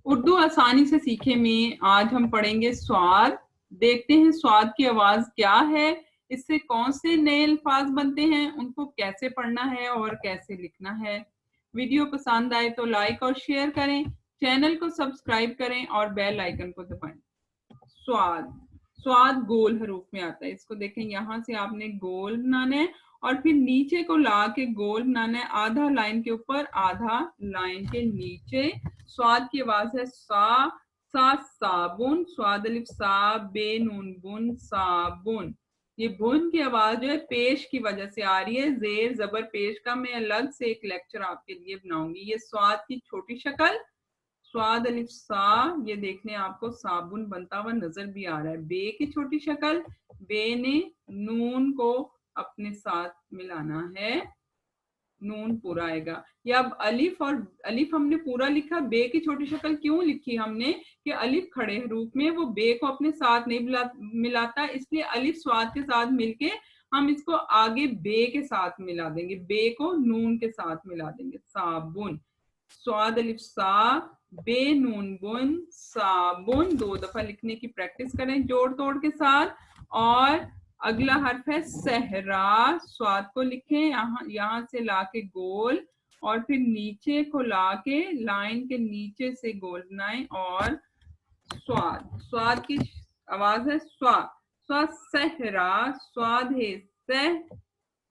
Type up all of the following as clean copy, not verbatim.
उर्दू आसानी से सीखे में आज हम पढ़ेंगे स्वाद। देखते हैं स्वाद की आवाज क्या है, इससे कौन से नए अल्फाज बनते हैं, उनको कैसे पढ़ना है और कैसे लिखना है। वीडियो पसंद आए तो लाइक और शेयर करें, चैनल को सब्सक्राइब करें और बेल आइकन को दबाएं। स्वाद, स्वाद गोल हरूफ में आता है। इसको देखें, यहाँ से आपने गोल बनाना है और फिर नीचे को ला के गोल बनाना है, आधा लाइन के ऊपर आधा लाइन के नीचे। स्वाद की आवाज है सा, सा साबुन, स्वाद अलिफ सा, बे नून बुन साबुन। ये बुन की आवाज जो है पेश की वजह से आ रही है, जेर जबर पेश का मैं अलग से एक लेक्चर आपके लिए बनाऊंगी। ये स्वाद की छोटी शक्ल स्वाद अलिफ सा, ये देखने आपको साबुन बनता हुआ नजर भी आ रहा है। बे की छोटी शक्ल, बे ने नून को अपने साथ मिलाना है, नून पूरा आएगा। या अब अलिफ, और अलिफ हमने पूरा लिखा, बे की छोटी शक्ल क्यों लिखी हमने कि अलिफ खड़े रूप में वो बे को अपने साथ नहीं मिलाता, इसलिए अलिफ स्वाद के साथ मिलके हम इसको आगे बे के साथ मिला देंगे, बे को नून के साथ मिला देंगे। साबुन, स्वाद अलिफ सा, बे नून बुन साबुन। 2 दफा लिखने की प्रैक्टिस करें जोड़ तोड़ के साथ। और अगला हर्फ है सहरा, स्वाद को लिखें, यहाँ से लाके गोल और फिर नीचे को लाके लाइन के नीचे से गोल बनाएं और स्वाद, स्वाद की आवाज है स्वाद, स्वाद सहरा, स्वाद है सह,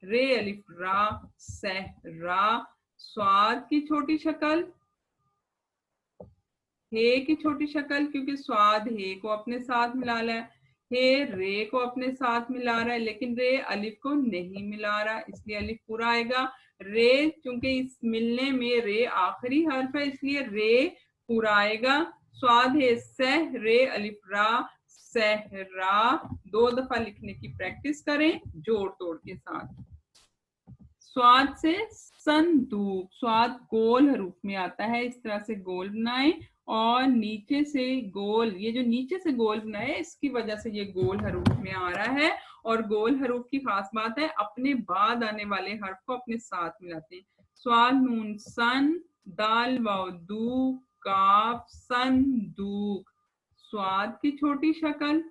रे अलिफ रा, सहरा। स्वाद की छोटी शक्ल, हे की छोटी शक्ल, क्योंकि स्वाद हे को अपने साथ मिला रहा है, हे रे को अपने साथ मिला रहा है, लेकिन रे अलिफ को नहीं मिला रहा, इसलिए अलिफ पूरा आएगा। रे, चूंकि इस मिलने में रे आखिरी हर्फ है, इसलिए रे पूरा आएगा। स्वाद है सह, रे अलिफ रा, सहरा। 2 दफा लिखने की प्रैक्टिस करें जोड़ तोड़ के साथ। स्वाद से संदूक, स्वाद गोल हरूफ में आता है, इस तरह से गोल बनाएं और नीचे से गोल, ये जो नीचे से गोल बनाए इसकी वजह से ये गोल हरूफ में आ रहा है। और गोल हरूफ की खास बात है अपने बाद आने वाले हर्फ को अपने साथ मिलाते हैं। स्वाद नून सन, दाल वाव दू, काफ संदूक। स्वाद की छोटी शक्ल,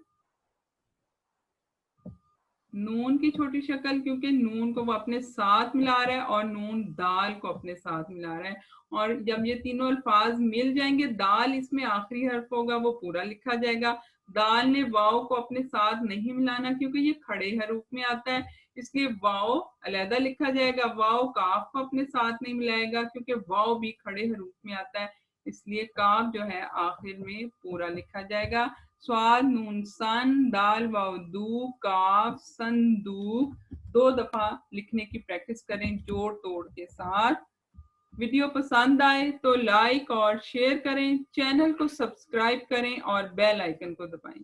नून की छोटी शक्ल, क्योंकि नून को वो अपने साथ मिला रहा है और नून दाल को अपने साथ मिला रहा है। और जब ये तीनों अल्फाज मिल जाएंगे, दाल इसमें आखिरी हर्फ होगा, वो पूरा लिखा जाएगा। दाल ने वाव को अपने साथ नहीं मिलाना क्योंकि ये खड़े हरूफ में आता है, इसलिए वाव अलहदा लिखा जाएगा। वाव काफ को अपने साथ नहीं मिलाएगा क्योंकि वाव भी खड़े हरूफ में आता है, इसलिए काफ जो है आखिर में पूरा लिखा जाएगा। स्वाद नून सन, दाल वाव दू, काफ संदूक। 2 दफा लिखने की प्रैक्टिस करें जोड़ तोड़ के साथ। वीडियो पसंद आए तो लाइक और शेयर करें, चैनल को सब्सक्राइब करें और बेल आइकन को दबाएं।